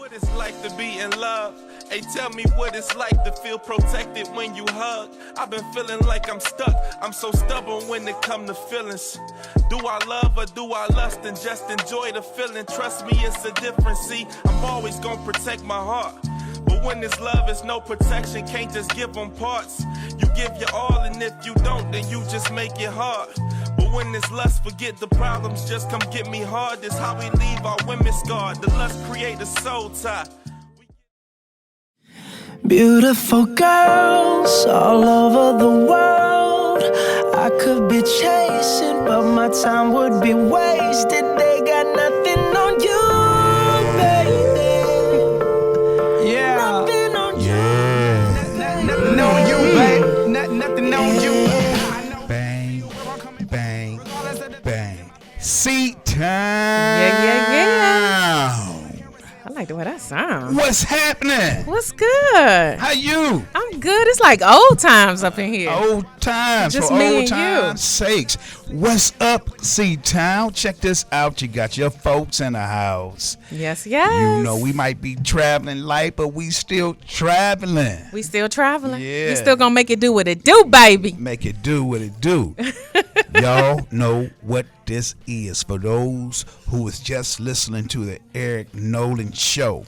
what it's like to be in love. Hey, tell me what it's like to feel protected when you hug. I've been feeling like I'm stuck. I'm so stubborn when it come to feelings. Do I love or do I lust and just enjoy the feeling? Trust me, it's a difference. See, I'm always gonna protect my heart. But when this love is no protection, can't just give them parts. You give your all, and if you don't, then you just make it hard. But when this lust, forget the problems, just come get me hard. This how we leave our women scarred. The lust create a soul tie. Beautiful girls all over the world. I could be chasing, but my time would be wasted. They got nothing on you, baby. Yeah. Nothing on you. Nothing on you, baby. Nothing on you. Bang, bang, bang. Seat time. Yeah. I like the way that sounds. What's happening? What's good? How you? I'm good. It's like old times up in here. Old times, Just for me old and times' sakes. What's up, C-Town? Check this out. You got your folks in the house. Yes. You know, we might be traveling light, but we still traveling. We still traveling. Yeah. We still gonna make it do what it do, baby. Make it do what it do. Y'all know what this is. For those who was just listening to the Eric Nolan show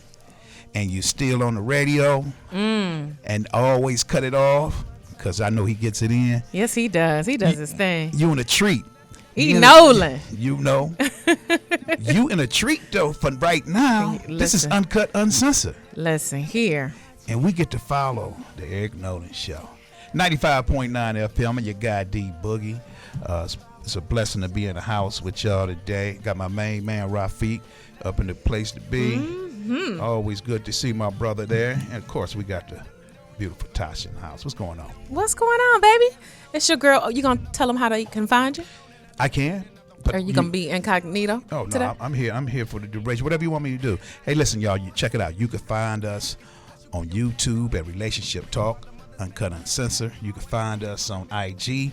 and you still on the radio and always cut it off, because I know he gets it in. Yes, he does. He does his thing. You in a treat. He Nolan. You know. You in a treat, though, for right now. Listen. This is Uncut, Uncensored. Listen here. And we get to follow the Eric Nolan show. 95.9 FM and your guy D Boogie. It's a blessing to be in the house with y'all today. Got my main man Rafiq up in the place to be. Mm-hmm. Always good to see my brother there. And of course we got the beautiful Tasha in the house. What's going on? What's going on, baby? It's your girl. Oh, you gonna tell them how they can find you? I can. But Or you gonna be incognito? Oh today? no, I'm here. I'm here for the duration. Whatever you want me to do. Hey, listen, y'all. You check it out. You can find us on YouTube at Relationship Talk, Uncut Uncensored. You can find us on IG,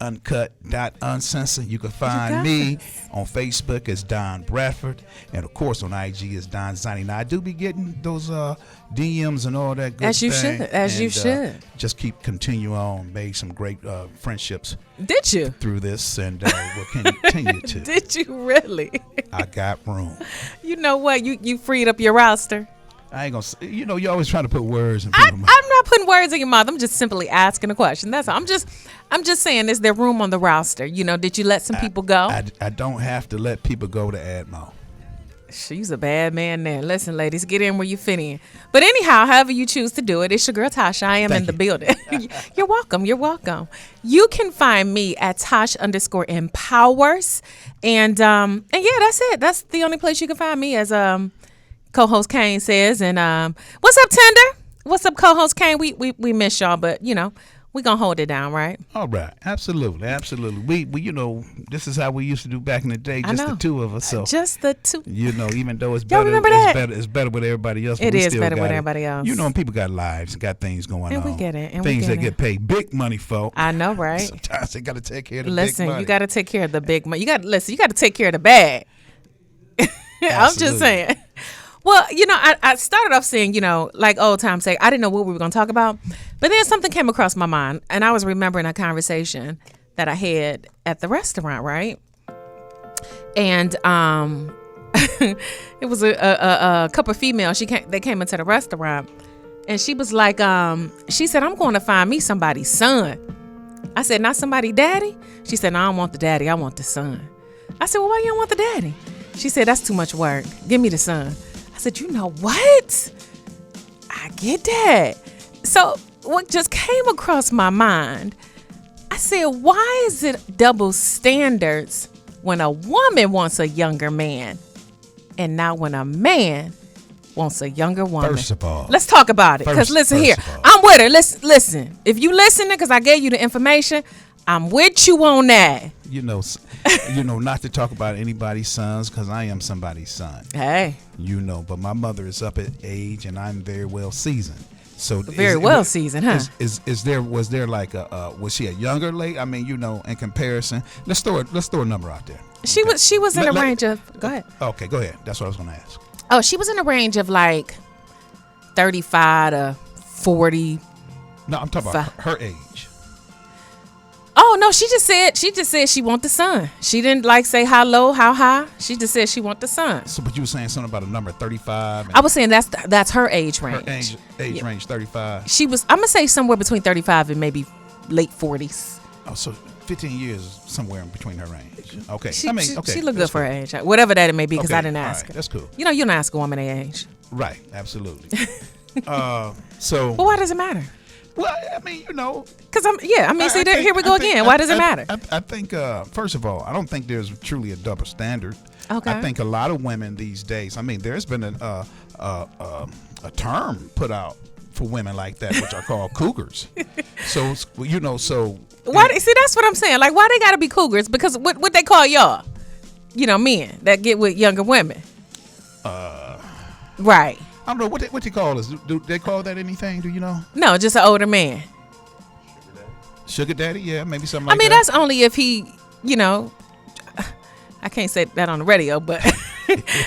Uncut.Uncensored. You can find me on Facebook as Don Bradford, and of course on IG as Don Zani. Now I do be getting those DMs and all that good As you thing, should. As you should. Just continue on. Made some great friendships Did you? through this, and we'll continue to. Did you really? I got room. You know what? You freed up your roster. I ain't gonna say, you're always trying to put words in I'm people's mouth. not putting words in your mouth. I'm just simply asking a question. That's all. I'm just saying, is there room on the roster? You know, did you let some people go? I don't have to let people go to add more. She's a bad man there. Listen, ladies, get in where you fit in. But anyhow, however you choose to do it, it's your girl Tasha. I am Thank in the you. building. You're welcome. You're welcome. You can find me at Tosh_empowers. And yeah, that's it. That's the only place you can find me, as co-host Kane says. And what's up, Tender? What's up, co-host Kane? We miss y'all, but you know, we gonna hold it down, right? All right, absolutely. We this is how we used to do back in the day, just the two of us. So just the two. you know, even though it's Y'all better, remember it's that? better, it's better with everybody else. but It we is still better got with it. everybody else. You know, and people got lives and got things going And on. we get it, and things we that get get it. paid big money for. I know, right? Sometimes they got to take care of the Listen, big money. you got to take care of the big money. You got to take care of the bag. I'm just Absolutely. saying. Well, you know, I started off saying, you know, like old times say, I didn't know what we were going to talk about, but then something came across my mind, and I was remembering a conversation that I had at the restaurant, right? And it was a couple of females. They came into the restaurant, and she was like, she said, I'm going to find me somebody's son. I said, not somebody daddy? She said, no, I don't want the daddy. I want the son. I said, well, why you don't want the daddy? She said, that's too much work. Give me the son. I said, you know what? I get that. So what just came across my mind, I said, why is it double standards when a woman wants a younger man and not when a man wants a younger woman? First of all, let's talk about it. Because listen here, I'm with her. Listen. If you listening, because I gave you the information, I'm with you on that. You know, not to talk about anybody's sons, because I am somebody's son. Hey. You know, but my mother is up at age, and I'm very well seasoned. So seasoned, huh? Was there like was she a younger lady? I mean, you know, in comparison, let's throw a number out there. She was in a range of. Go ahead. Okay, go ahead. That's what I was going to ask. Oh, she was in a range of like 35 to 40. No, I'm talking about her age. Oh no, she just said she want the son. She didn't like say how low, how high. She just said she want the son. So, but you were saying something about a number 35. I was saying that's her age range. Her age range 35. She was. I'm gonna say somewhere between 35 and maybe late 40s. Oh, so 15 years is somewhere in between her range. Okay. She okay. looked good for her age, whatever that it may be, because Okay, I didn't all ask right, her. that's cool. You know, you don't ask a woman their age. Right. Absolutely. So. But why does it matter? Well, I mean, you know. Because here we go again. Why does it matter? I think, first of all, I don't think there's truly a double standard. Okay. I think a lot of women these days, I mean, there's been a term put out for women like that, which are called cougars. So, you know, Why? See, that's what I'm saying. Like, why they gotta be cougars? Because what they call y'all? You know, men that get with younger women. Right. I don't know what they call us. Do they call that anything? Do you know? No, just an older man. Sugar daddy? Yeah, maybe something like that. I mean, that's only if he, you know, I can't say that on the radio, but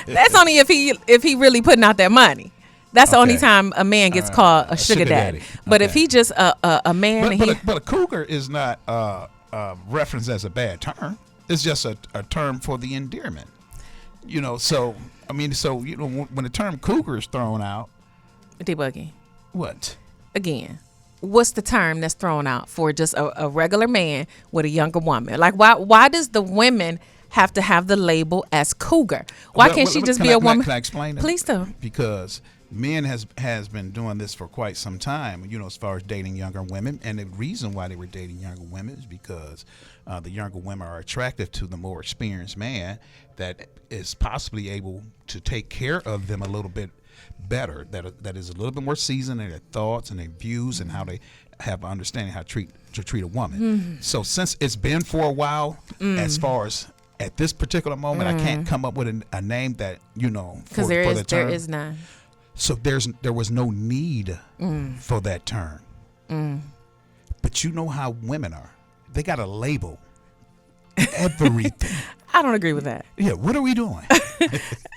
that's only if he really putting out that money. That's the only time a man gets called a sugar daddy. But if he just a man, but a cougar is not referenced as a bad term. It's just a term for the endearment. You know, so I mean, so you know, when the term cougar is thrown out, debuggy. What? Again, what's the term that's thrown out for just a regular man with a younger woman? Like, why does the women have to have the label as cougar? Why can't she just be a woman? Can I explain that? Please do. Because men has been doing this for quite some time, you know, as far as dating younger women. And the reason why they were dating younger women is because the younger women are attractive to the more experienced man that is possibly able to take care of them a little bit better, that is a little bit more seasoned in their thoughts and their views and how they have understanding how to treat a woman. Mm-hmm. So since it's been for a while, as far as at this particular moment, I can't come up with a name that, you know, for the term. There is none. So there was no need for that term. But you know how women are. They got to label everything. I don't agree with that. Yeah, what are we doing?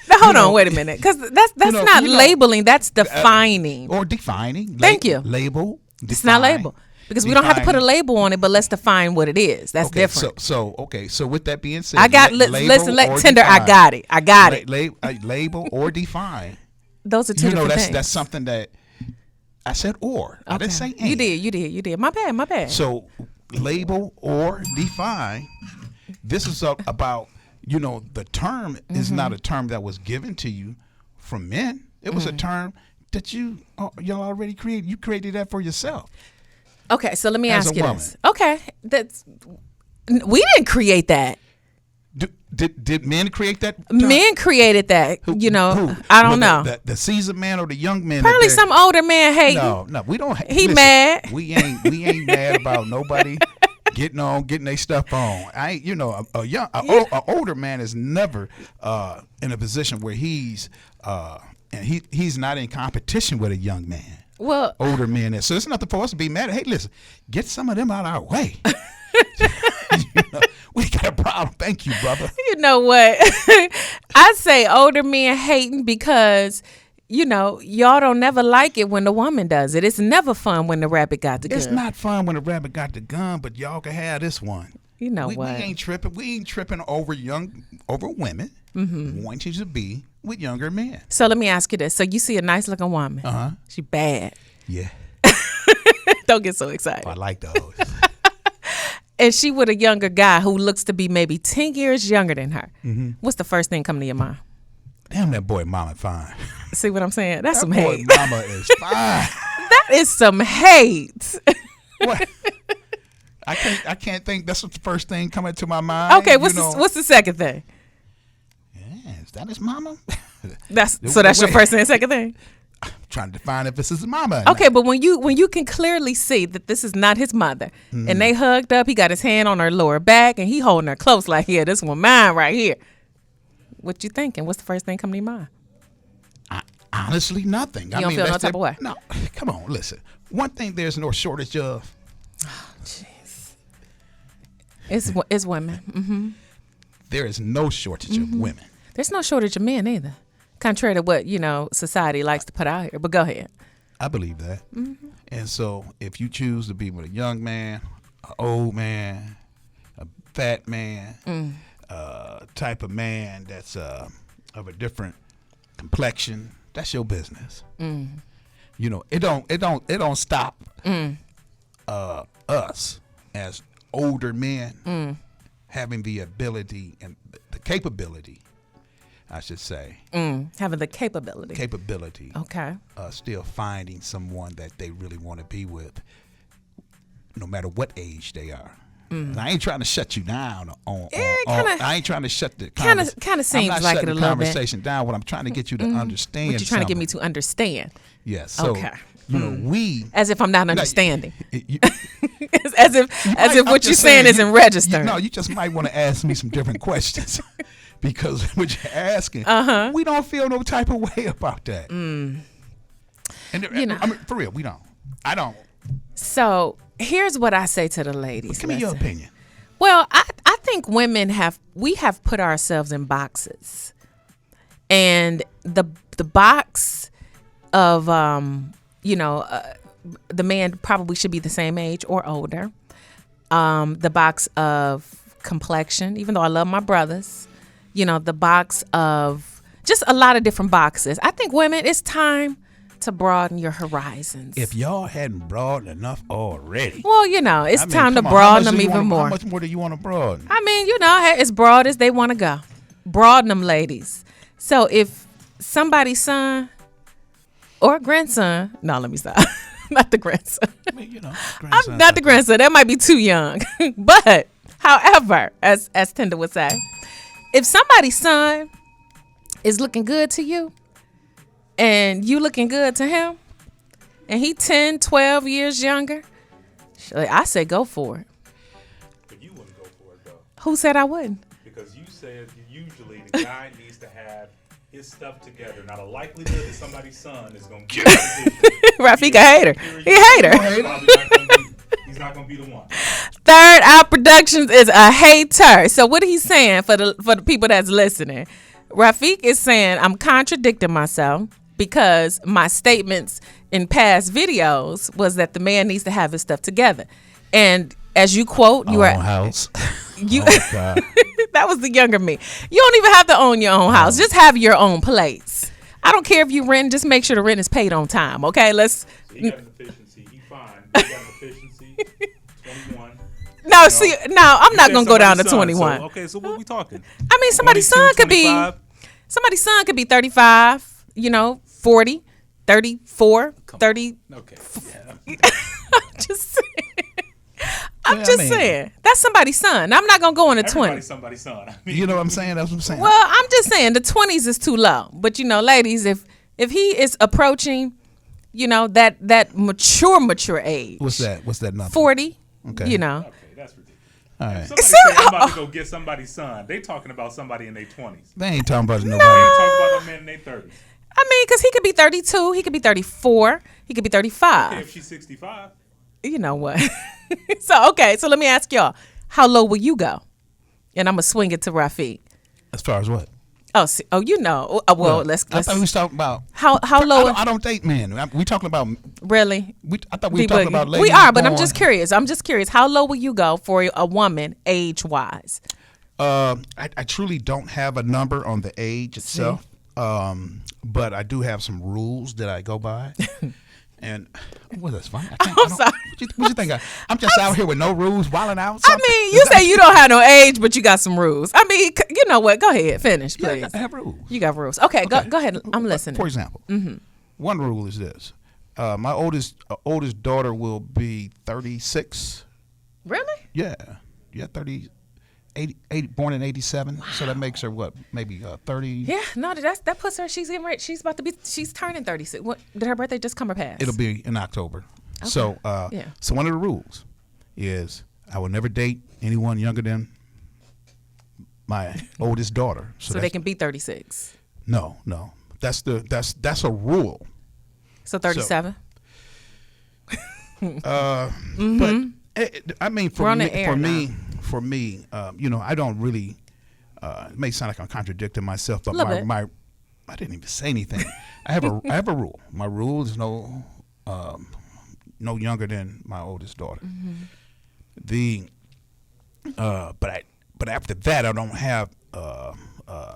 Hold on, wait a minute. Because that's not labeling, that's defining. Or defining. Thank you. Label. Define, it's not label. Because we don't have to put a label on it, but let's define what it is. That's different. So with that being said, I got, listen, Tinder, define. I got it. Label or define. Those are two different things. That's something that I said or. Okay. I didn't say and. You did. My bad. So label or define. This is about, you know, the term is not a term that was given to you from men. It was a term that y'all already created. You created that for yourself. Okay, so let me ask you this. Okay, we didn't create that. Did men create that term? Men created that. Who? I don't know. The seasoned man or the young man? Probably some older man hating. No, we don't. He mad. We ain't mad about nobody getting their stuff on. An older man is never in a position where he's not in competition with a young man. Well, older men is. So it's nothing for us to be mad at. Hey, listen, get some of them out of our way. We got a problem. Thank you, brother. You know what? I say older men hating because, you know, y'all don't never like it when the woman does it. It's never fun when the rabbit got the gun. It's not fun when the rabbit got the gun, but y'all can have this one. You know what? We ain't tripping. We ain't tripping over women wanting to be with younger men. So let me ask you this. So you see a nice looking woman. She bad. Yeah. Don't get so excited. I like those. And she with a younger guy who looks to be maybe 10 years younger than her. What's the first thing coming to your mind? Damn, that boy mama fine. See what I'm saying? That's some hate. That boy mama is fine. That is some hate. What? I can't think that's what the first thing coming to my mind. Okay, what's the second thing? Yeah, is that his mama? That's your first and second thing? I'm trying to define if it's his mama. Okay, but when you can clearly see that this is not his mother, and they hugged up, he got his hand on her lower back, and he holding her close like, yeah, this one mine right here. What you thinking? What's the first thing coming to your mind? Honestly, nothing. You don't feel no type of way? No, come on, listen. One thing there's no shortage of. Oh, jeez. It's women. There is no shortage of women. There's no shortage of men either. Contrary to what, society likes to put out here. But go ahead. I believe that. And so if you choose to be with a young man, an old man, a fat man, type of man that's of a different complexion, that's your business. It don't stop us as older men having the ability and the capability, I should say. Having the capability. Okay. Still finding someone that they really want to be with, no matter what age they are. And I ain't trying to shut you down I ain't trying to shut the kind of seems I'm not like shutting it a the little bit. conversation down. What I'm trying to get you to understand. What you're trying to get me to understand. Yes. So, Okay. we As if I'm not understanding. you- as if what you're saying isn't registering. No, you just might want to ask me some different questions. Because what you're asking, we don't feel no type of way about that. And I mean, for real, we don't. I don't. So here's what I say to the ladies. Give me your Listen. opinion. Well, I think women have put ourselves in boxes, and the box of the man probably should be the same age or older. The box of complexion, even though I love my brothers, the box of just a lot of different boxes. I think women, it's time to broaden your horizons. If y'all hadn't broadened enough already. Well, it's time to broaden them even more. How much more do you want to broaden? I mean, as broad as they want to go. Broaden them, ladies. So if somebody's son or grandson, no, let me stop. Not the grandson. I mean, I'm not the grandson. That might be too young. But, however, as Tinder would say, if somebody's son is looking good to you and you looking good to him and he 10, 12 years younger, I say go for it. But you wouldn't go for it, though. Who said I wouldn't? Because you said usually the guy needs to have his stuff together. Now, the likelihood that somebody's son is going to get Rafik a hater. He a hater. He's not going to be the one. Third Eye Productions is a hater. So what he's saying for the people that's listening, Rafik is saying I'm contradicting myself because my statements in past videos was that the man needs to have his stuff together. And as you quote, you are house. You Oh, God. that was the younger me. You don't even have to own your own house. Just have your own place. I don't care if you rent, just make sure the rent is paid on time. Okay, let's He got an efficiency. He fine. He got an efficiency. 21. No, see, no, I'm not gonna go down to Somebody's son, 21. So, okay, so what we talking? I mean, somebody's 22, son could be 25? somebody's son could be 35, 40, 34, 30. Okay. I'm just saying. That's somebody's son. I'm not gonna go in the 20s. Everybody's somebody's son. I mean, You know what I'm saying? That's what I'm saying. Well, I'm just saying the 20s is too low. But ladies, if he is approaching, that mature age. What's that number? 40. Okay. Okay, that's ridiculous. All right. Somebody say I'm about to go get somebody's son. They talking about somebody in their 20s. They ain't talking about nobody. They ain't talking about a man in their 30s. I mean, because he could be 32, he could be 34, he could be 35. Okay, if she's 65. You know what? So let me ask y'all, how low will you go? And I'm gonna swing it to Rafik. As far as what? Well, let's. I thought we was talking about how low. I don't date men. We talking about Really? I thought we were talking about ladies. We are, but I'm born- just curious. How low will you go for a woman age wise? I truly don't have a number on the age itself, but I do have some rules that I go by. And well, that's fine. I'm sorry. What you think? I'm just out here with no rules, wilding out. I mean, you say you don't have no age, but you got some rules. I mean, you know what? Go ahead, finish, please. Yeah, I have rules. You got rules. Okay, go ahead. I'm listening. For example, one rule is this: my oldest daughter will be 36. Really? Yeah, 30. 80, born in 87, so that makes her what, maybe 30. Yeah, no, that puts her. She's getting ready. She's turning 36. What did her birthday just come or pass? It'll be in October. Okay. So, so one of the rules is I will never date anyone younger than my oldest daughter. So they can be 36. No, that's a rule. So 37. But I mean, for me, I don't really. It may sound like I'm contradicting myself, but my I didn't even say anything. I have a rule. My rule is no younger than my oldest daughter. But after that, I don't have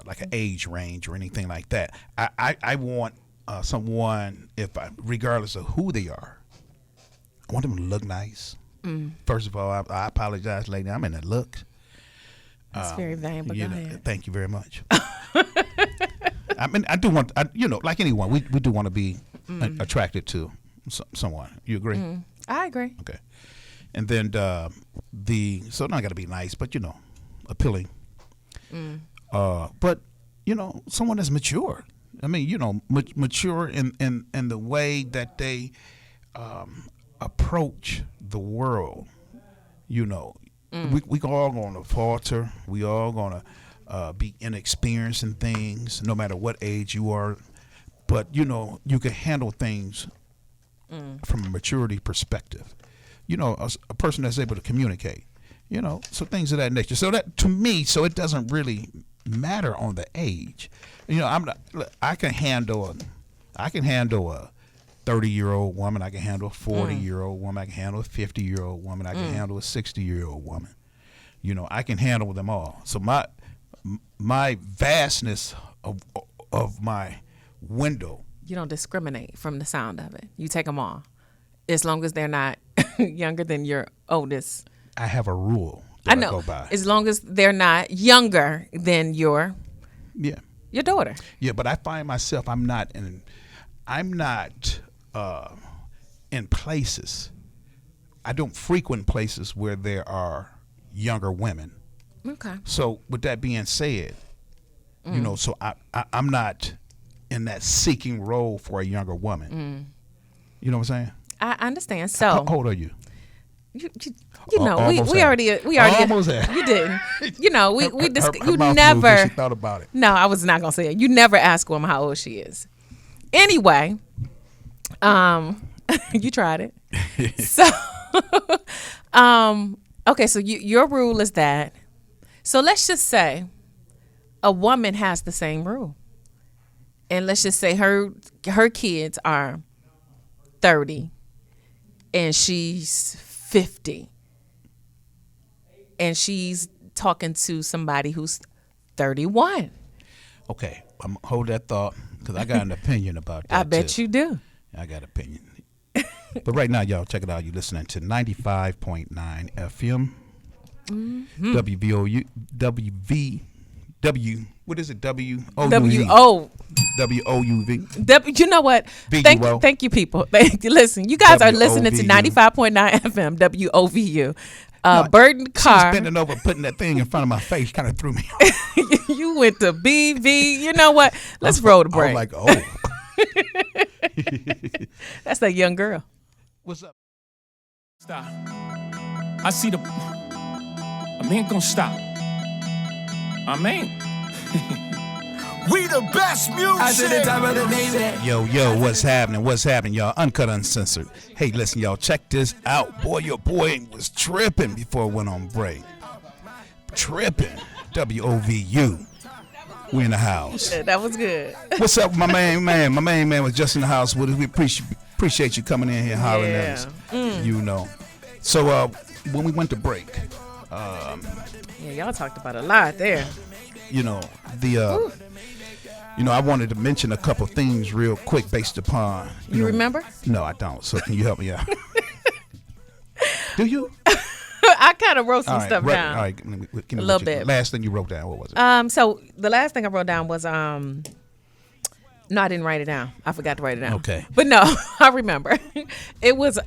like an age range or anything like that. I want someone, regardless of who they are, I want them to look nice. First of all, I apologize, lady. I'm in the look. That's very vain, but go ahead. Thank you very much. I mean, I do want, like anyone, we do want to be attracted to someone. You agree? I agree. Okay. And then so not got to be nice, but appealing. But someone that's mature. I mean, mature in the way that they approach the world. We all gonna falter. We all gonna be inexperienced in things, no matter what age you are. But you can handle things from a maturity perspective. A person that's able to communicate. So things of that nature. So that to me, it doesn't really matter on the age. I can handle a 30-year-old woman. I can handle a 40-year-old woman. I can handle a 50-year-old woman. I can handle a 60-year-old woman. I can handle them all. So my vastness of my window. You don't discriminate from the sound of it. You take them all, as long as they're not younger than your oldest. I have a rule that I go by. As long as they're not younger than your daughter. Yeah, but I find myself I'm not in places. I don't frequent places where there are younger women. Okay. So with that being said, so I'm not in that seeking role for a younger woman. You know what I'm saying? I understand. So how old are you? We already almost there. You didn't. We discussed. You mouth never moved and she thought about it. No, I was not gonna say it. You never ask a woman how old she is. Anyway, you tried it. So, okay. So your rule is that. So let's just say a woman has the same rule, and let's just say her kids are 30, and she's 50, and she's talking to somebody who's 31. Okay, I'm hold that thought because I got an opinion about that. I bet you do. I got an opinion. But right now, y'all, check it out. You're listening to 95.9 FM. WVOU. What is it? WOUV. You know what? Thank you, people. Listen, you guys are listening to 95.9 FM WOVU. Burden Car. She's bending over, putting that thing in front of my face, kind of threw me off. You went to BV. You know what? Let's roll the break. I was like, oh. That's a young girl. What's up? Stop. I see a man gonna stop. I mean. We the best music. I said the top of the nation. Yo, what's happening? What's happening, y'all? Uncut, uncensored. Hey, listen, y'all, check this out. Boy, your boy was tripping before it went on break. Tripping. WOVU. We in the house. Yeah, that was good. What's up, my main man? My main man was just in the house with us. We appreciate you coming in here hollering at us. So when we went to break, y'all talked about a lot there. I wanted to mention a couple things real quick based upon. You remember? No, I don't. So can you help me out? Do you? I kind of wrote some stuff down. All right, give me a little bit. Last thing you wrote down, what was it? So the last thing I wrote down was no, I didn't write it down. I forgot to write it down. Okay. But no, I remember. It was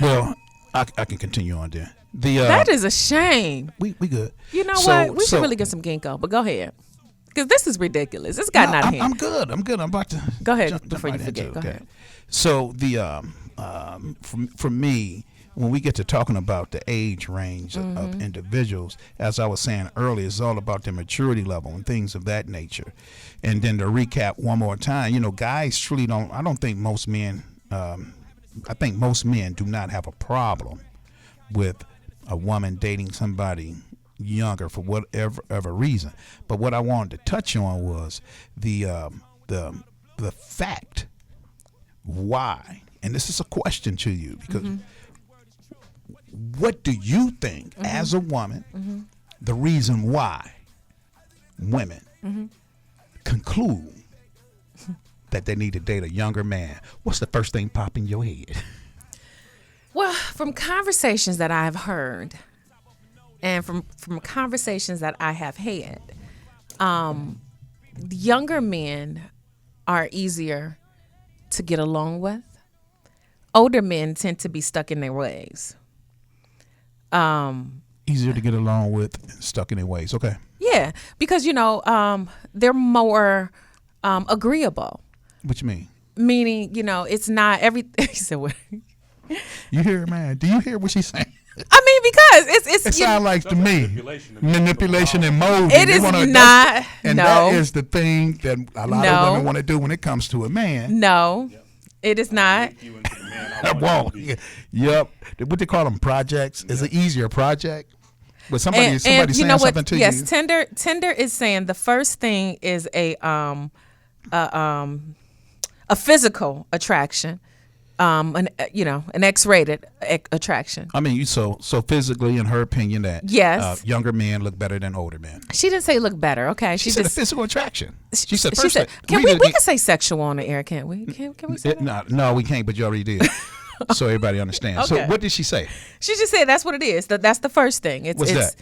Well, I can continue on there. That is a shame. We good. You know what? We should really get some ginkgo. But go ahead, because this is ridiculous. It's gotten out of hand. I'm good. I'm about to go ahead before you forget. Go ahead. So for me, when we get to talking about the age range of individuals, as I was saying earlier, it's all about their maturity level and things of that nature. And then to recap one more time, guys truly don't. I don't think most men. I think most men do not have a problem with a woman dating somebody, younger for whatever reason. But what I wanted to touch on was the fact why, and this is a question to you, because what do you think as a woman the reason why women conclude that they need to date a younger man? What's the first thing pop in your head? Well, from conversations that I've heard and from conversations that I have had, younger men are easier to get along with. Older men tend to be stuck in their ways. Easier to get along with, stuck in their ways. Okay. Yeah, because, they're more agreeable. What you mean? Meaning, it's not everything. He said, what? You hear, man? Do you hear what she's saying? I mean, because it sounds like to me manipulation and molding. It is not. And no. that is the thing that a lot of women want to do when it comes to a man. No, it is not. Whoa. Yep. What they call them, projects? Is it easier project? But somebody saying something to you. Yes, Tinder is saying the first thing is a physical attraction. An X-rated attraction. I mean, so physically, in her opinion, that yes, younger men look better than older men. She didn't say look better. Okay, she said a physical attraction. She said first. She said, we can say sexual on the air, can't we? Can we say that? No, we can't. But you already did, so everybody understands. Okay. So what did she say? She just said that's what it is. That's the first thing. What's that?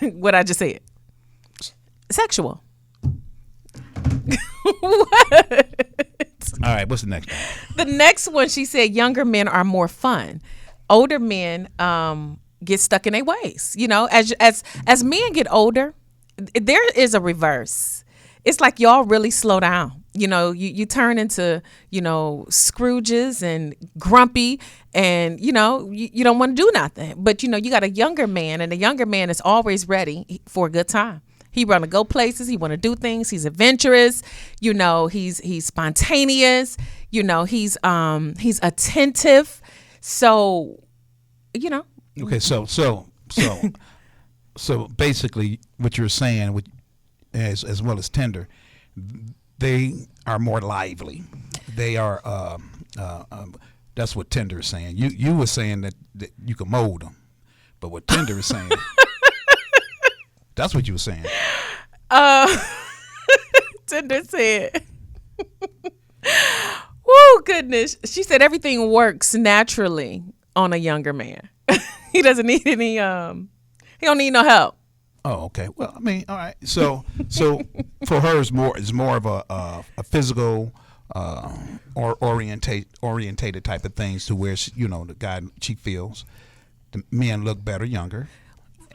What I just said. Sexual. What? All right, what's the next one? The next one, she said, younger men are more fun. Older men get stuck in their ways. As men get older, there is a reverse. It's like y'all really slow down. You turn into, Scrooges and grumpy, and you don't want to do nothing. But you got a younger man, and the younger man is always ready for a good time. He want to go places. He want to do things. He's adventurous. He's spontaneous. He's attentive. So, Okay, so basically, what you're saying, as well as Tinder, they are more lively. They are. That's what Tinder is saying. You were saying that you can mold them, but what Tinder is saying. That's what you were saying. Tinder said, whoa, goodness. She said everything works naturally on a younger man. He doesn't need any, he don't need no help. Oh, okay. Well, I mean, all right. So for her, it's more of a physical or orientated type of things, to where the guy, she feels the men look better younger.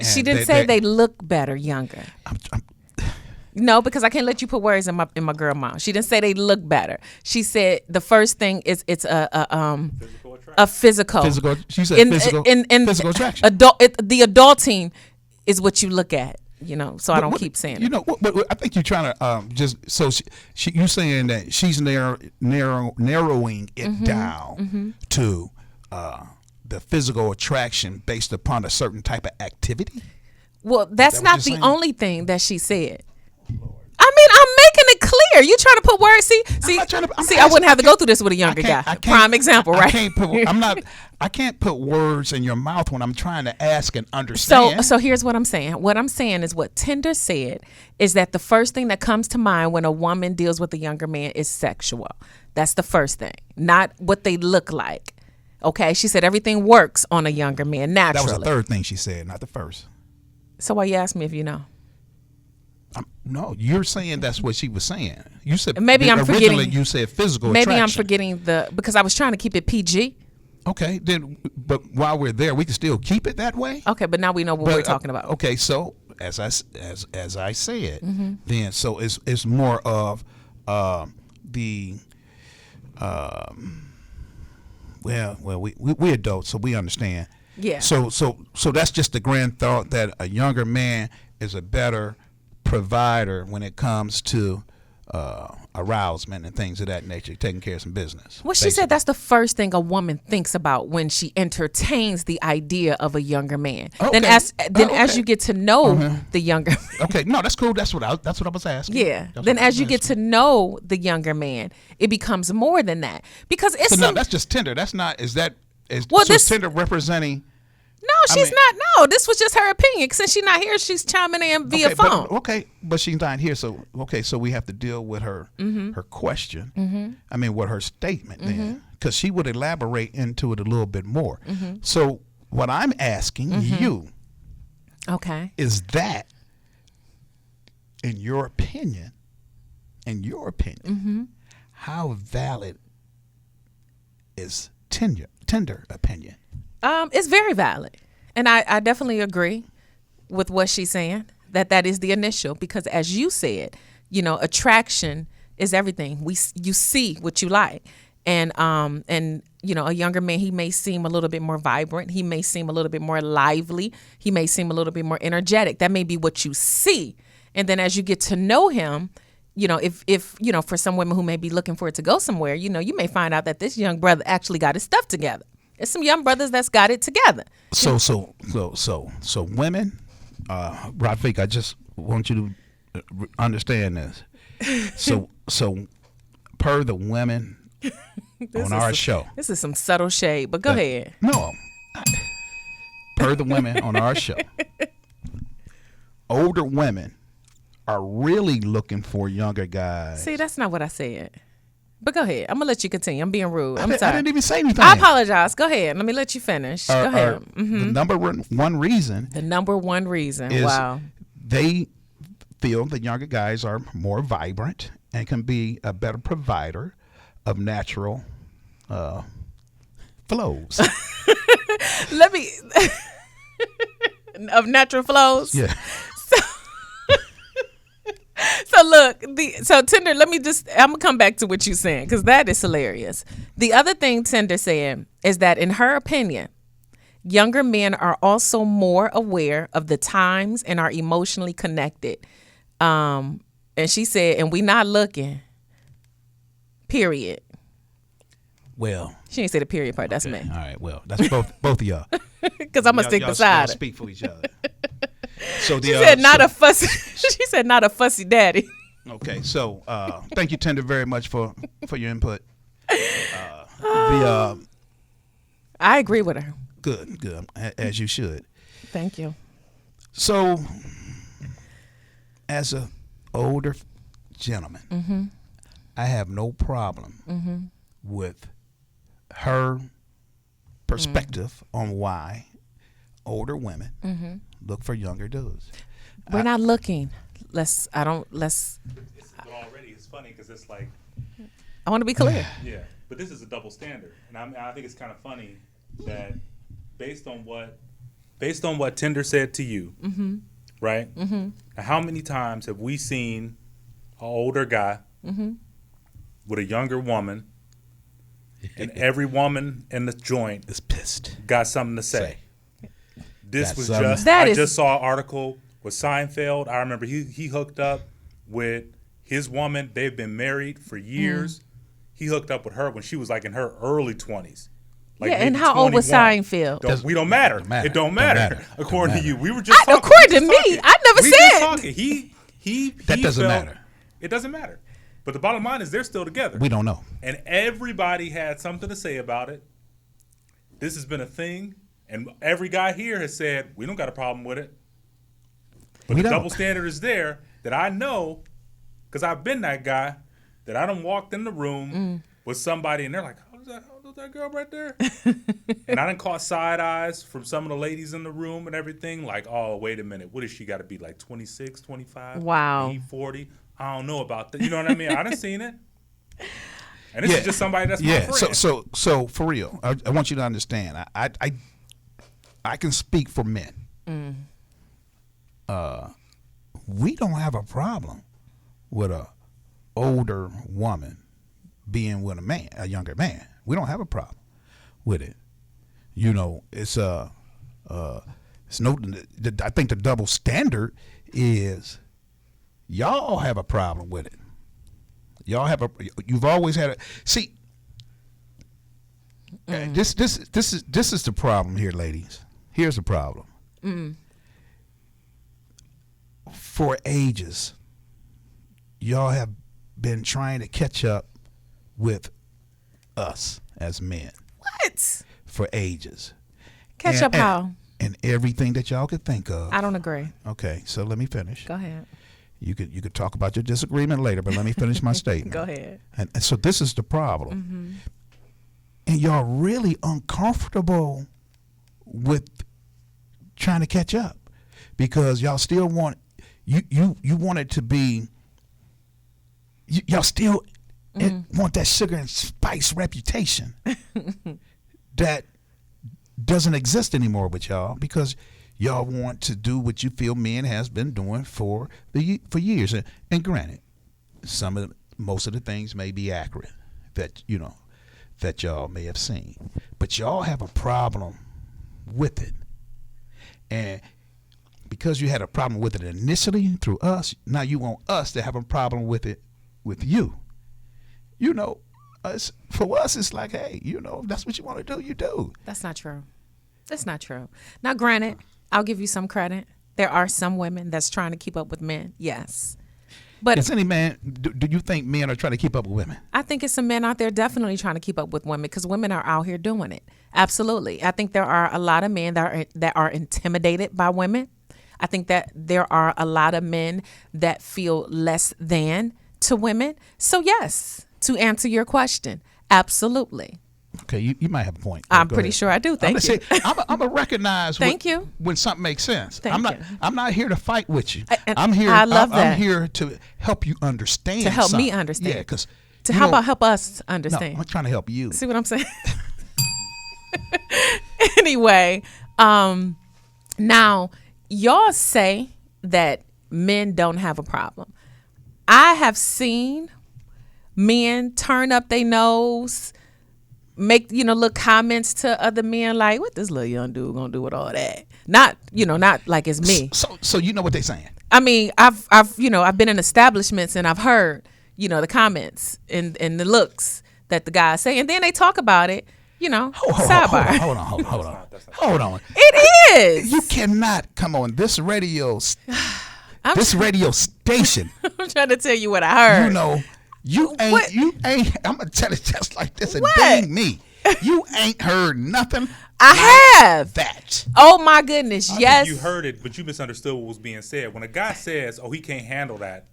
She didn't say they look better younger. No, because I can't let you put words in my girl mouth. She didn't say they look better. She said the first thing is it's a physical. She said physical attraction. The adulting is what you look at. So I don't keep saying it. But I think you're trying to you saying that she's narrowing it down to the physical attraction based upon a certain type of activity? Well, that's not the only thing that she said. I mean, I'm making it clear. You trying to put words? See, I wouldn't have to go through this with a younger guy. Prime example, right? I can't put words in your mouth when I'm trying to ask and understand. So here's what I'm saying. What I'm saying is what Tinder said is that the first thing that comes to mind when a woman deals with a younger man is sexual. That's the first thing, not what they look like. Okay, she said everything works on a younger man naturally. That was the third thing she said, not the first. So why you ask me if you know? No, you're saying that's what she was saying. You said maybe I'm forgetting. Originally, you said physical. Maybe attraction. I'm forgetting because I was trying to keep it PG. Okay, then, but while we're there, we can still keep it that way. Okay, but now we know what we're talking about. Okay, so as I said, then so it's more of the. Well, we adults, so we understand. Yeah. So that's just the grand thought that a younger man is a better provider when it comes to arousement and things of that nature, taking care of some business. Well, she said that's the first thing a woman thinks about when she entertains the idea of a younger man. Okay. Then as Okay. you get to know the younger Okay, no, that's cool. That's what I was asking. yeah. That's Then what I as was you get to asking. know the younger man, it becomes more than that because it's So no, some, that's just Tinder. That's not. Is Well, so this- Tinder representing? no, she's not. No, this was just her opinion. Since she's not here, she's chiming in via Okay, phone. but she's not here. So so we have to deal with her her question. I mean, with her statement then, because she would elaborate into it a little bit more. So what I'm asking you Okay. is that, in your opinion, how valid is Tinder opinion? It's very valid, and I definitely agree with what she's saying. That is the initial, because as you said, attraction is everything. You see what you like, and a younger man, he may seem a little bit more vibrant. He may seem a little bit more lively. He may seem a little bit more energetic. That may be what you see, and then as you get to know him, if for some women who may be looking for it to go somewhere, you may find out that this young brother actually got his stuff together. There's some young brothers that's got it together. So women, Rafiq, I just want you to understand this. So per the women on our show. This is some subtle shade, but go ahead. No. Per the women on our show, older women are really looking for younger guys. See, that's not what I said. But go ahead. I'm gonna let you continue. I'm being rude. I'm I sorry. didn't even say anything. I apologize. Go ahead. Let me let you finish. Go ahead. The number one reason The number one reason. is Wow. they feel the younger guys are more vibrant and can be a better provider of natural flows. Let me of natural flows. Yeah. So look, so Tinder, I'm gonna come back to what you're saying, because that is hilarious. The other thing Tinder said is that in her opinion, younger men are also more aware of the times and are emotionally connected. And she said, and we not looking, period. Well, She didn't say the period part, that's all me. right. Well, that's both of y'all. Because I'm gonna stick Y'all beside her. speak for each other. So She said not a fussy she said not a fussy daddy. Okay, so thank you, Tinder, very much for your input. I agree with her. Good, as you should. Thank you. So, as a older gentleman, I have no problem with her perspective on why older women look for younger dudes. We're not looking. But already it's funny because it's like, I want to be clear. yeah, but this is a double standard, and I think it's kind of funny that based on what Tinder said to you, right? Now, how many times have we seen an older guy with a younger woman, and every woman in the joint Is pissed. got something to say? This Got was something. just That I is- just saw an article with Seinfeld. I remember he hooked up with his woman. They've been married for years. He hooked up with her when she was like in her early 20s. Like Yeah, and maybe how old was 21. Seinfeld? We don't matter. Don't matter. It don't Don't matter. matter. According Don't to you, matter. we were just talking. According We to just me, talking. I never We just said. talking. He That doesn't felt- matter. It doesn't matter. But the bottom line is they're still together. We don't know. And everybody had something to say about it. This has been a thing, and every guy here has said we don't got a problem with it. But We the don't. double standard is there that I know, because I've been that guy that I done walked in the room with somebody and they're like, "How's that girl right there?" And I done caught side eyes from some of the ladies in the room and everything. Like, oh, wait a minute, what has she got to be like 26, 25? Wow. He 40? I don't know about that. You know what I mean? I done seen it. And this is just somebody that's my Yeah. friend. So for real, I want you to understand. I can speak for men. We don't have a problem with a older woman being with a younger man. We don't have a problem with it. You know, it's no. I think the double standard is y'all have a problem with it. Y'all have you've always had a see. This is the problem here, ladies. Here's the problem. For ages, y'all have been trying to catch up with us as men. What? For ages. Catch up how? And everything that y'all could think of. I don't agree. Okay, so let me finish. Go ahead. You could talk about your disagreement later, but let me finish my statement. Go ahead. And so this is the problem. And y'all really uncomfortable with trying to catch up because y'all still want you want it to be y'all still want that sugar and spice reputation that doesn't exist anymore with y'all because y'all want to do what you feel men has been doing for years. And granted, most of the things may be accurate that that y'all may have seen, but y'all have a problem with it. And because you had a problem with it initially through us, now you want us to have a problem with it with you. For us, it's like, hey, if that's what you want to do, you do. That's not true. That's not true. Now, granted, I'll give you some credit. There are some women that's trying to keep up with men. Yes. But is any man, do you think men are trying to keep up with women? I think it's some men out there definitely trying to keep up with women because women are out here doing it. Absolutely. I think there are a lot of men that are intimidated by women. I think that there are a lot of men that feel less than to women. So yes, to answer your question, absolutely. Okay, you might have a point. I'm pretty sure I do. Thank you. I'm gonna recognize. Thank you. When something makes sense. Thank you. I'm not here to fight with you. I'm here to help you understand. To help something. me understand. Yeah, because how about help us understand? No, I'm trying to help you. See what I'm saying? Anyway, now y'all say that men don't have a problem. I have seen men turn up their nose, make little comments to other men like, "What this little young dude gonna do with all that?" Not like it's me. So you know what they're saying. I mean, I've been in establishments and I've heard the comments and the looks that the guys say, and then they talk about it. Sidebar. Hold on. It is. You cannot come on this radio station. I'm trying to tell you what I heard. You ain't. I'm gonna tell it just like this. And dang me, you ain't heard nothing. I have that. Oh my goodness, yes. You heard it, but you misunderstood what was being said. When a guy says, "Oh, he can't handle that,"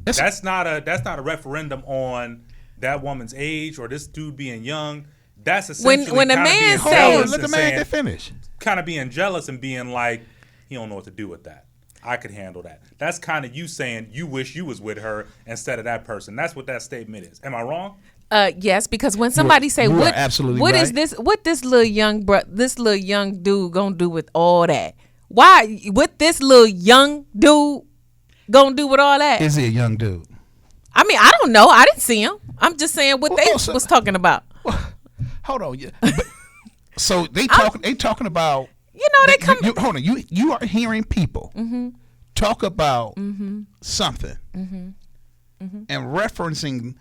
that's not a referendum on that woman's age or this dude being young. That's essentially when a man says, "Let the man get finished," kind of being jealous and being like, "He don't know what to do with that. I could handle that." That's kind of you saying you wish you was with her instead of that person. That's what that statement is. Am I wrong? Yes, because when somebody say, "What right. is this? What this little young dude gonna do with all that? Why? What this little young dude gonna do with all that?" Is he a young dude? I mean, I don't know. I didn't see him. I'm just saying what they was talking about. Hold on. So they talking about. They come. Hold on. You are hearing people talk about something and referencing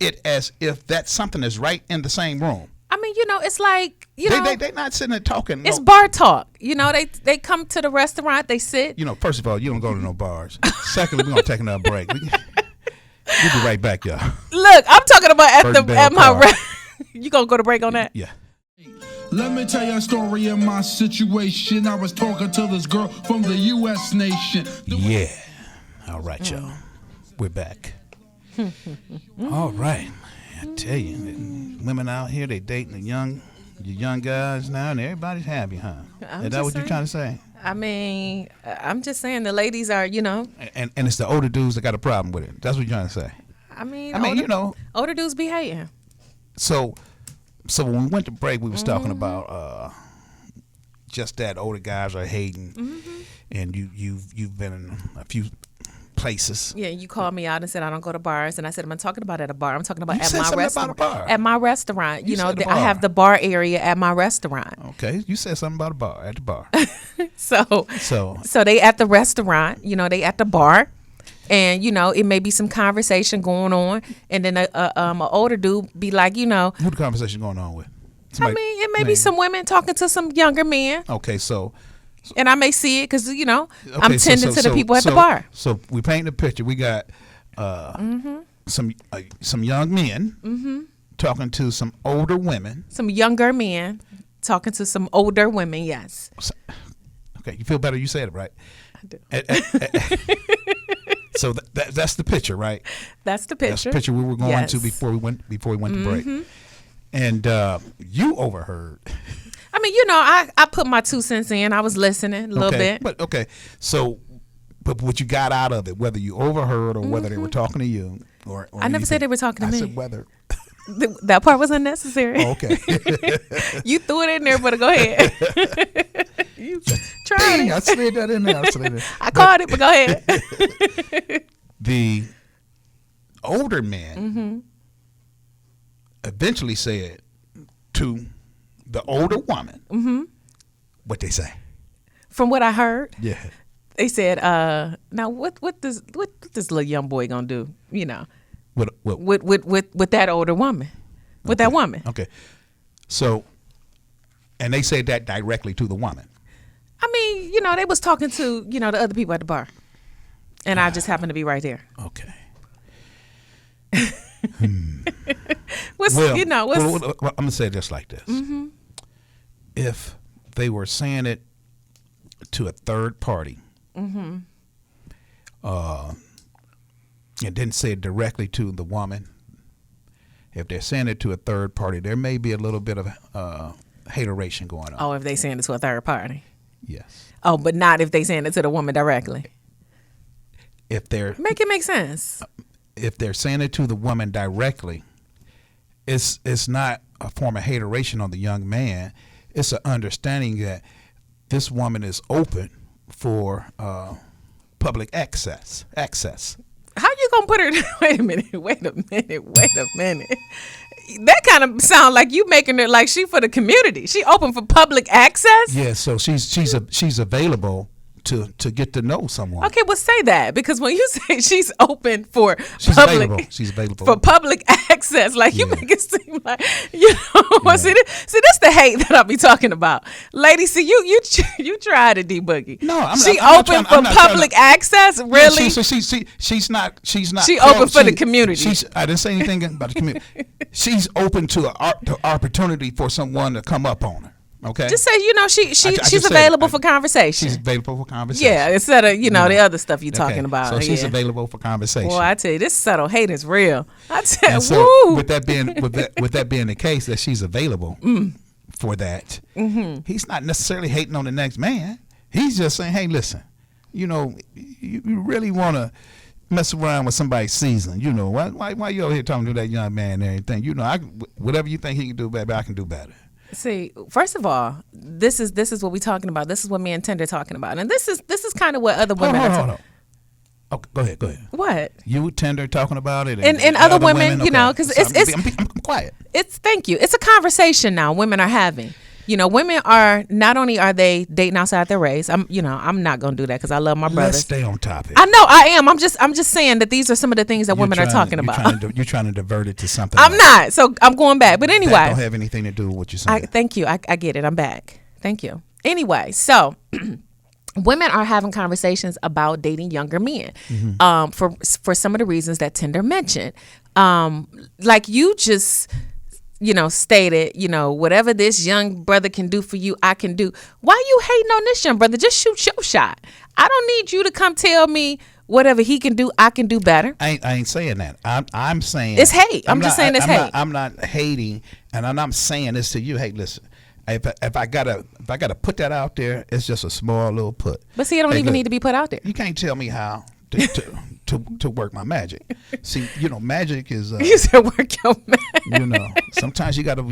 it as if that something is right in the same room. I mean, it's like they not sitting there talking. It's bar talk. They come to the restaurant. They sit. First of all, you don't go to no bars. Secondly, we're gonna take another break. We'll be right back, y'all. Look, I'm talking about at my. You gonna go to break on that? Yeah. Let me tell you a story of my situation. I was talking to this girl from the U.S. nation. Yeah. All right, y'all. We're back. All right. I tell you, women out here, they dating the young guys now, and everybody's happy, huh? Is that what you're trying to say? I mean, I'm just saying the ladies are, And it's the older dudes that got a problem with it. That's what you're trying to say. I mean, older dudes be hating. So when we went to break, we was talking about just that older guys are hating, and you've been in a few places. Yeah, you called me out and said I don't go to bars, and I said I'm not talking about at a bar. I'm talking about at my restaurant. At my restaurant, I have the bar area at my restaurant. Okay, you said something about a bar at the bar. So they at the restaurant. They at the bar. And it may be some conversation going on, and then an older dude be like, Who the conversation going on with? it may be some women talking to some younger men, Okay, so and I may see it because I'm okay, tending to the people at the bar. So we paint a picture. We got some young men talking to some older women. Some younger men talking to some older women. Yes, Okay, you feel better. You said it right. I do. So that's the picture, right? That's the picture. That's the picture we were going Yes. to before we went to break. And you overheard. I mean, I put my 2 cents in. I was listening a little bit. But so what you got out of it, whether you overheard or whether they were talking to you, or I never said they were talking to me. I said whether. That part was unnecessary. Oh, okay. You threw it in there, but go ahead. You tried Dang, it. I slid that in there. I caught it, but go ahead. The older men eventually said to the older woman what they say. From what I heard, Yeah. they said, "Now what this little young boy gonna do? What? With that older woman, with that woman." Okay. So, and they said that directly to the woman. I mean, they was talking to the other people at the bar, and I just happened to be right there. Okay. What's Well, what's well, I'm gonna say it just like this: if they were saying it to a third party, and didn't say it directly to the woman, if they're saying it to a third party, there may be a little bit of hateration going on. oh, if they saying it to a third party. Yes. Oh, but not if they saying it to the woman directly. If they're Make it make sense. saying it to the woman directly, it's not a form of hateration on the young man. It's an understanding that this woman is open for public access. How you gonna put her? Wait a minute. That kind of sound like you making it like she for the community. She open for public access. Yeah, so she's available to get to know someone. Okay, well say that, because when you say she's open for She's public, available. She's available for public access, like you Yeah. make it seem like see this the hate that I'll be talking about, lady. See you tried it, D Boogie. No, I'm she not open trying- for I'm not trying public to- access. Really? Yeah, she's not. She open for the community. I didn't say anything about the community. She's open to the opportunity for someone to come up on her. Okay. Just say she's just said available it. for conversation. She's available for conversation. Yeah, instead of the other stuff you're talking Okay. about. So she's yeah. available for conversation. Boy, I tell you, this subtle hate is real. I tell you, And so woo. with that being the case, that she's available for that, he's not necessarily hating on the next man. He's just saying, hey, listen, you really want to mess around with somebody's season. Why you over here talking to that young man and everything? Whatever you think he can do, baby, I can do better. See, first of all, this is what we're talking about. This is what me and Tinder talking about, and this is kind of what other women are Hold talking. on. Okay, go ahead. What? You Tinder talking about it, And other women, okay. because it's I'm quiet. thank you. It's a conversation now women are having. Women are not only are they dating outside their race. I'm not gonna do that because I love my Let's brothers. stay on topic. I know I am. I'm just saying that these are some of the things that women are talking about. You're trying to divert it to something. I'm else. not. So I'm going back. But anyway, That don't have anything to do with what you're saying. Thank you. I get it. I'm back. Thank you. Anyway, so women are having conversations about dating younger men for some of the reasons that Tinder mentioned. Like you just stated, whatever this young brother can do for you, I can do. Why you hating on this young brother? Just shoot your shot. I don't need you to come tell me whatever he can do, I can do better. I ain't saying that. I'm saying It's hate. I'm just saying it's hate. I'm not hating, and I'm not saying this to you. Hey, listen. If I gotta put that out there, it's just a small little put. But see, it don't even need to be put out there. You can't tell me how to work my magic. See, magic is. You said work your magic. Sometimes you gotta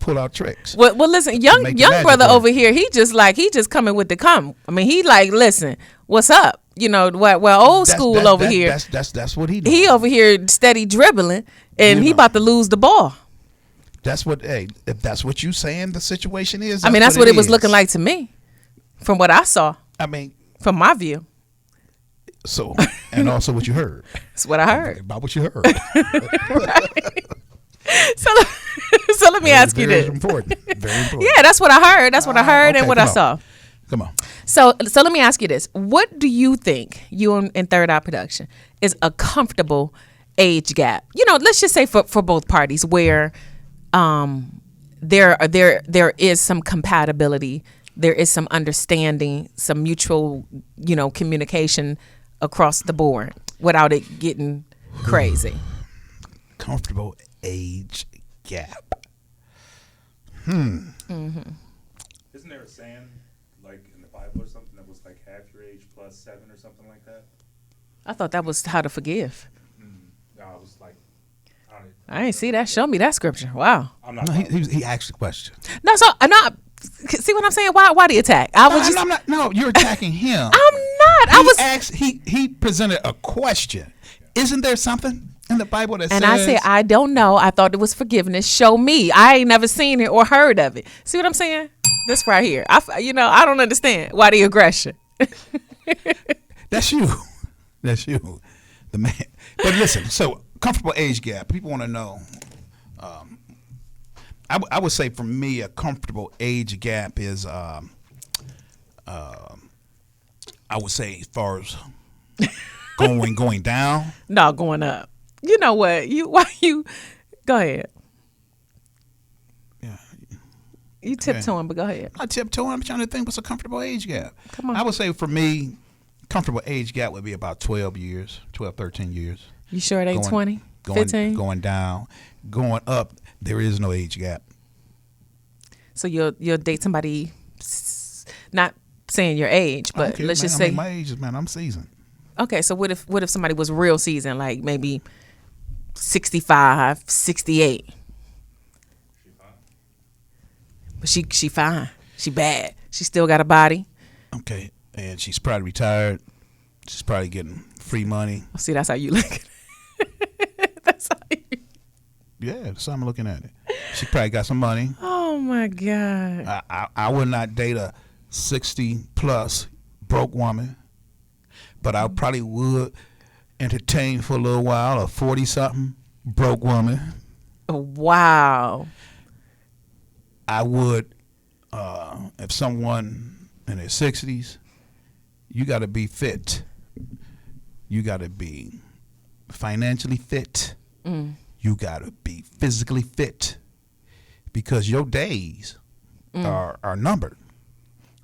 pull out tricks. Well, listen, young make your magic brother work. over here, he just coming with the come. I mean, he like, listen, what's up? Well, old school over here. That's what he does. He over here steady dribbling, and he about to lose the ball. That's what. Hey, if that's what you saying, the situation is. I mean, that's what it was looking like to me, from what I saw, I mean, from my view. So, and also what you heard. That's what I heard. About what you heard. So let me ask you Very this. important. Very important. Yeah, that's what I heard. That's what I heard Okay, and what come I on. saw. Come on. So let me ask you this. What do you think, you in Third Eye Production, is a comfortable age gap? Let's just say for both parties where there is some compatibility, there is some understanding, some mutual, communication across the board without it getting crazy. Comfortable age gap. Isn't there a saying, like in the Bible or something, that was like half your age plus 7 or something like that? I thought that was how to forgive. No, I was like, I ain't see that. Show me that scripture. Wow. I'm not. No, he asked the question. No, so I'm not. See what I'm saying? Why the attack? I was just. I'm not. No, you're attacking him. I'm not. I was. He presented a question. Isn't there something in the Bible that And says? I said, I don't know. I thought it was forgiveness. Show me. I ain't never seen it or heard of it. See what I'm saying? This right here. I don't understand why the aggression. That's you. That's you, the man. But listen, so comfortable age gap. People want to know. I would say for me, a comfortable age gap is, I would say as far as going down. No, going up. You know what? Go ahead. Yeah. You tiptoeing, but go ahead. I tiptoeing. I'm trying to think what's a comfortable age gap. Come on. I would say for me, comfortable age gap would be about 13 years. You sure it ain't 20? Going 15? Going down. Going up, there is no age gap. So you'll date somebody, not saying your age, I don't but care, let's man. just I say. mean, my age is, man, I'm seasoned. Okay, so what if somebody was real seasoned, like maybe 65, 68? But she fine. She bad. She still got a body. Okay, and she's probably retired. She's probably getting free money. See, that's how you look at it. That's how you. Yeah, that's how I'm looking at it. She probably got some money. Oh my God. I would not date a 60-plus broke woman, but I probably would entertain for a little while a 40-something broke woman. Wow. I would, if someone in their 60s, you got to be fit. You got to be financially fit. You got to be physically fit because your days are numbered.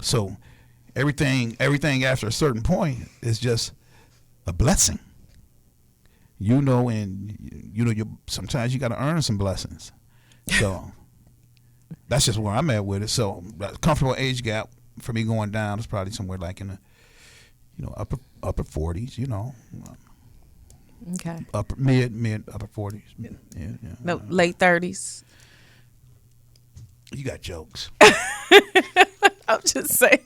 So everything after a certain point is just a blessing. Sometimes you got to earn some blessings. So that's just where I'm at with it. So comfortable age gap for me going down is probably somewhere like in the upper 40s, Okay. upper 40s. Yeah. No, late 30s. You got jokes. I'm just saying.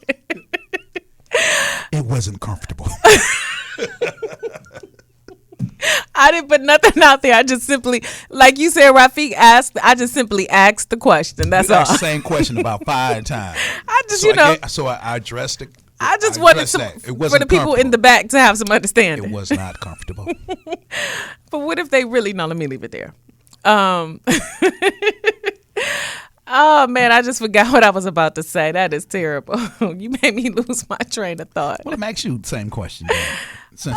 It wasn't comfortable. I didn't put nothing out there. I just simply, like you said, Rafiq asked. I just simply asked the question. That's You all. asked the same question about 5 times. I just, So I addressed it. I just wanted addressed that. It for wasn't the people in the comfortable. back to have some understanding. It was not comfortable. But what if they really? No, let me leave it there. Oh man, I just forgot what I was about to say. That is terrible. You made me lose my train of thought. Well, let me ask you the same question. Then. Since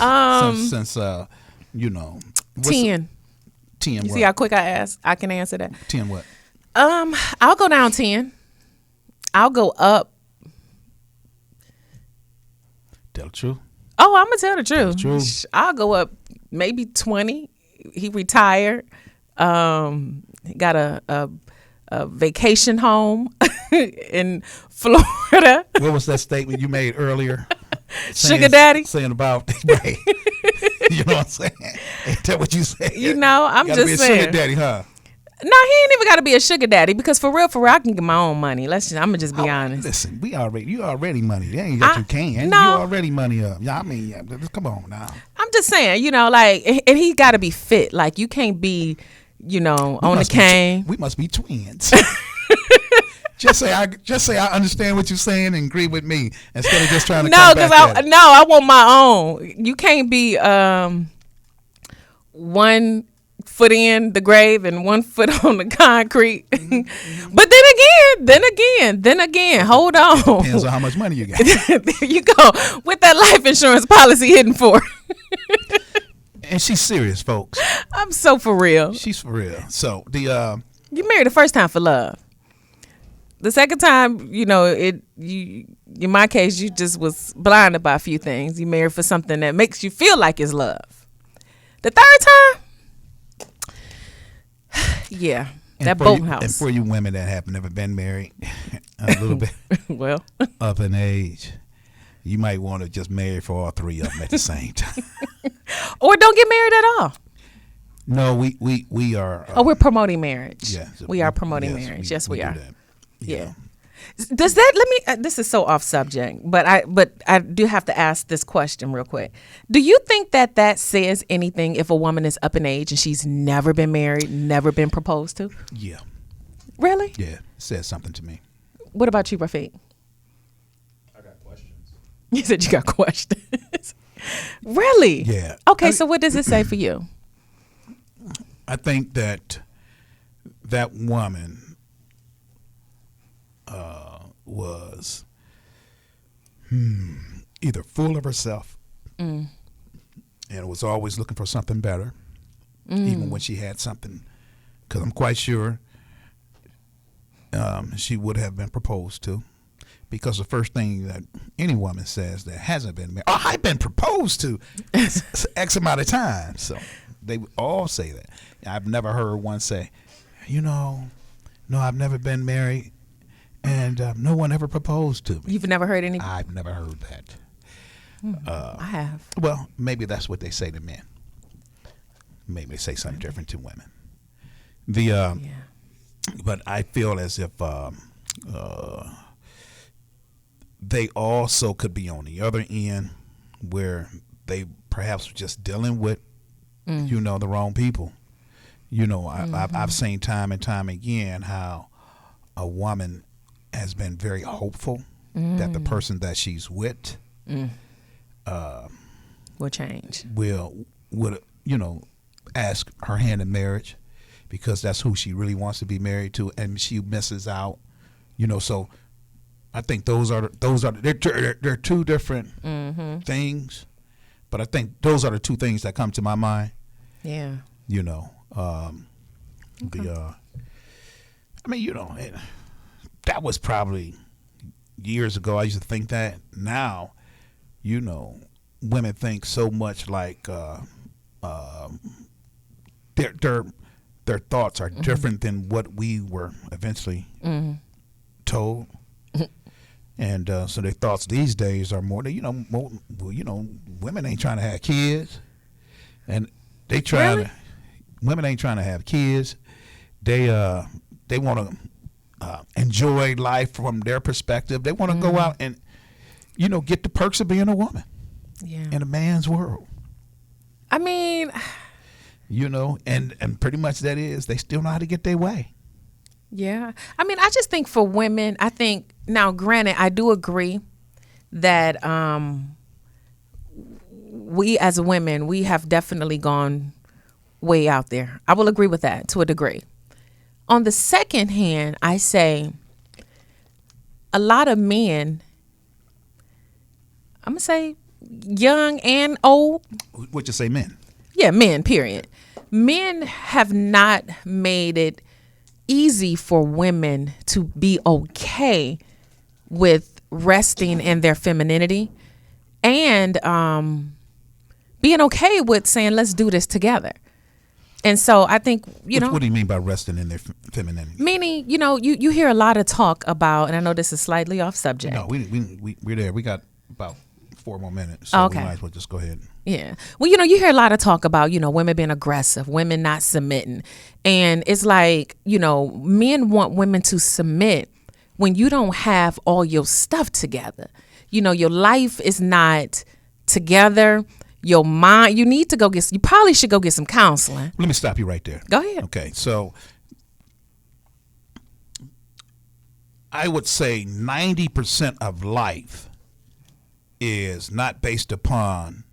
10. 10 You what? see how quick I can answer that. 10 what? I'll go down 10. I'll go up. Tell the truth. Oh, I'm gonna tell the truth. truth. I'll go up maybe 20. He retired. He got a vacation home in Florida. What was that statement you made earlier? Sugar daddy? Saying about, right. You know what I'm saying? Ain't that what you said? You know, I'm Gotta be just a saying. sugar daddy, huh? No, he ain't even got to be a sugar daddy because for real, I can get my own money. I'm gonna just be honest. Listen, you already money. They ain't got you can. no. You already money up. Yeah, I mean, come on now. I'm just saying, like, and he got to be fit. Like, you can't be, on the cane. We must be twins. Just say I understand what you're saying and agree with me instead of just trying to No, come because back at it. I want my own. You can't be one foot in the grave and one foot on the concrete. But then again, hold on. Depends on how much money you got. There you go. With that life insurance policy hidden for. And she's serious, folks. I'm so for real. She's for real. So You married the first time for love. The second time, you know, in my case, you just was blinded by a few things. You married for something that makes you feel like it's love. The third time, yeah, that boathouse. And for you women that have never been married, a little bit Well, up in age, you might want to just marry for all three of them at the same time. or don't get married at all. No, we are. We're promoting marriage. Yeah, we are promoting yes, marriage. Yes, we do are. that. Yeah. Does that let me? This is so off subject, but I do have to ask this question real quick. Do you think that says anything if a woman is up in age and she's never been married, never been proposed to? Yeah, Really? yeah, it says something to me. What about you, Rafiq? I got questions. You said you got questions. Really? Yeah. Okay, so what does it say for you? I think that woman was either full of herself and was always looking for something better, even when she had something. Because I'm quite sure she would have been proposed to. Because the first thing that any woman says that hasn't been married, I've been proposed to X amount of times. So they all say that. I've never heard one say, no, I've never been married and no one ever proposed to me. You've never heard any? I've never heard that. I have. Well, maybe that's what they say to men. Maybe they say something different to women. But I feel as if they also could be on the other end where they perhaps were just dealing with, the wrong people. I've seen time and time again how a woman has been very hopeful that the person that she's with Will change. would ask her hand in marriage because that's who she really wants to be married to, and she misses out. So I think they're two different things, but I think those are the two things that come to my mind. Yeah. That was probably years ago. I used to think that. Now, women think so much like their thoughts are different than what we were eventually told. And so their thoughts these days are more, women ain't trying to have kids, and women ain't trying to have kids. They want to enjoy life from their perspective. They want to go out and, get the perks of being a woman in a man's world. I mean, and pretty much that is, they still know how to get their way. yeah. I mean, I just think for women, now granted, I do agree that we as women, we have definitely gone way out there. I will agree with that to a degree. On the second hand, I say a lot of men, I'm going to say young and old. What you say, men? Yeah, men, period. Men have not made it easy for women to be okay with resting in their femininity and being okay with saying, let's do this together. And so I think, What do you mean by resting in their femininity? meaning, you hear a lot of talk about, and I know this is slightly off subject. No, we're there. We got about 4 more minutes, so Okay. we might as well just go ahead. Yeah. Well, you hear a lot of talk about, women being aggressive, women not submitting. And it's like, men want women to submit when you don't have all your stuff together. Your life is not together. Your mind, you probably should go get some counseling. Let me stop you right there. Go ahead. Okay, so I would say 90% of life is not based upon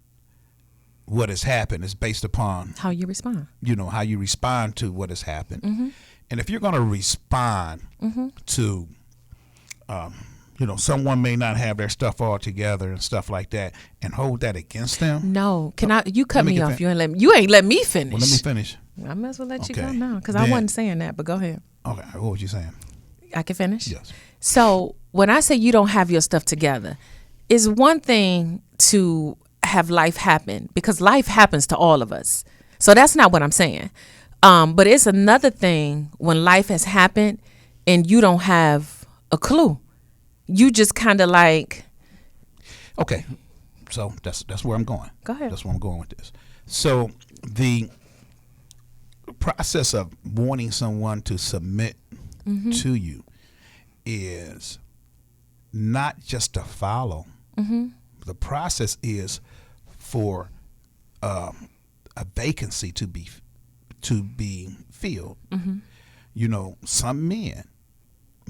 what has happened. It's based upon How you respond. how you respond to what has happened. Mm-hmm. And if you're going to respond to, someone may not have their stuff all together and stuff like that, and hold that against them. No, you cut me me get off. fin- You ain't let me finish. Well, let me finish. I might as well let you go Okay. now because I Then- wasn't saying that. But go ahead. Okay, what was you saying? I can finish. Yes. So when I say you don't have your stuff together, it's one thing to have life happen because life happens to all of us. So that's not what I'm saying. But it's another thing when life has happened and you don't have a clue. You just kind of like. Okay, so that's where I'm going. Go ahead. That's where I'm going with this. So the process of wanting someone to submit to you is not just to follow. The process is for a vacancy to be filled. Some men,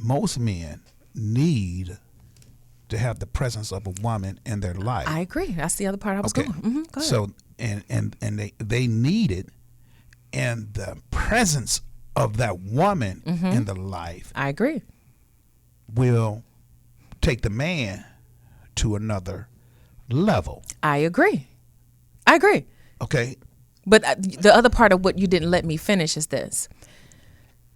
most men need to have the presence of a woman in their life. I agree. That's the other part I was Okay. going. Go ahead. So and they need it, and the presence of that woman in the life I agree. will take the man to another level. I agree. Okay. But the other part of what you didn't let me finish is this.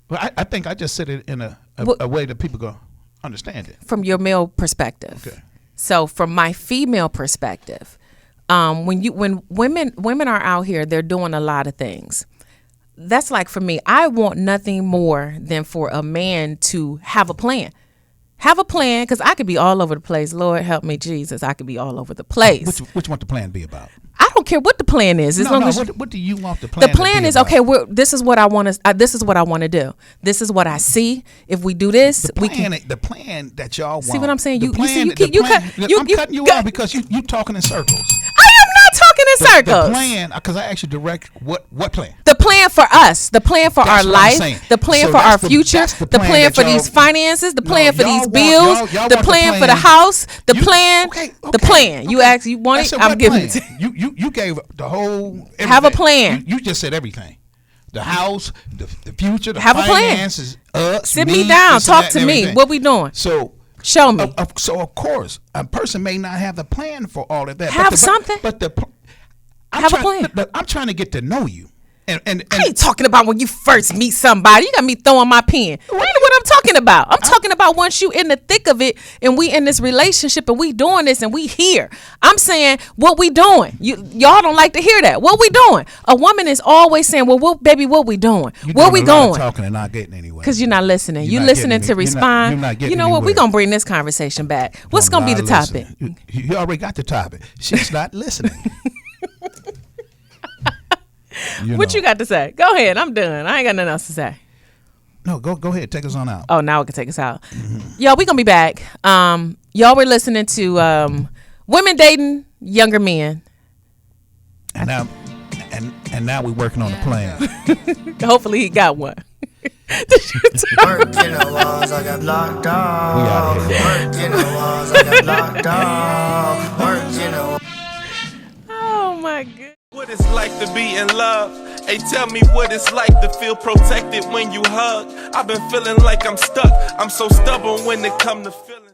Well, I think I just said it in a way that people go understand it. From your male perspective. Okay. So from my female perspective, when women are out here, they're doing a lot of things. That's like for me, I want nothing more than for a man to have a plan. Have a plan, because I could be all over the place. Lord help me, Jesus. I could be all over the place. Which want the plan be about? I don't care what the plan is. As long as what do you want the plan? the plan to be is about? okay. This is what I want to. This is what I want to do. This is what I see. If we do this, The we plan, can. the plan that y'all want. See what I'm saying? The You see, you plan- keep- you the plan- cut- you- I'm you cutting you cut- off because you talking in circles. I am not talking in circles. The plan, because I asked you direct. What plan? The plan for us, the plan for That's our what I'm life, saying. the plan So for our that's the- future, that's the the plan plan that for y'all- these finances, the No, plan for y'all these want- bills, y'all the want the plan for the plan. house, the You- plan, okay, the plan. You okay. ask, you want I it, said, I'm what giving it plan? to you. You gave the whole. Have a everything. plan. You just said everything. The house, the future, the Have a plan. finances. Sit me down, this and talk that to and me. everything. What we doing? So. Show me. So of course, a person may not have the plan for all of that. Have something. Have a plan. I'm trying to get to know you, and I ain't talking about when you first meet somebody. You got me throwing my pen. That ain't what I'm talking about. I'm talking about once you in the thick of it and we in this relationship and we doing this and we here. I'm saying what we doing. Y'all don't like to hear that. What we doing? A woman is always saying, "Well, baby, what we doing? you're Where doing we a lot of going?" talking and not getting anywhere. Because you're not listening. You're You not listening getting to any- respond. you're not getting You know what? We're anywhere. gonna bring this conversation back. What's I'm gonna be not the topic? listening. You already got the topic. She's not listening. What you got to say? Go ahead. I'm done. I ain't got nothing else to say. No, go ahead. Take us on out. Oh, now it can take us out. Y'all, we gonna be back. Y'all were listening to women dating younger men. And now, and now we're working on the plan. Hopefully he got one. Working the walls, I got locked off. We out here. Working the walls, I got locked off. Working the Oh my god. What it's like to be in love. Hey, tell me what it's like to feel protected when you hug. I've been feeling like I'm stuck. I'm so stubborn when it come to feeling.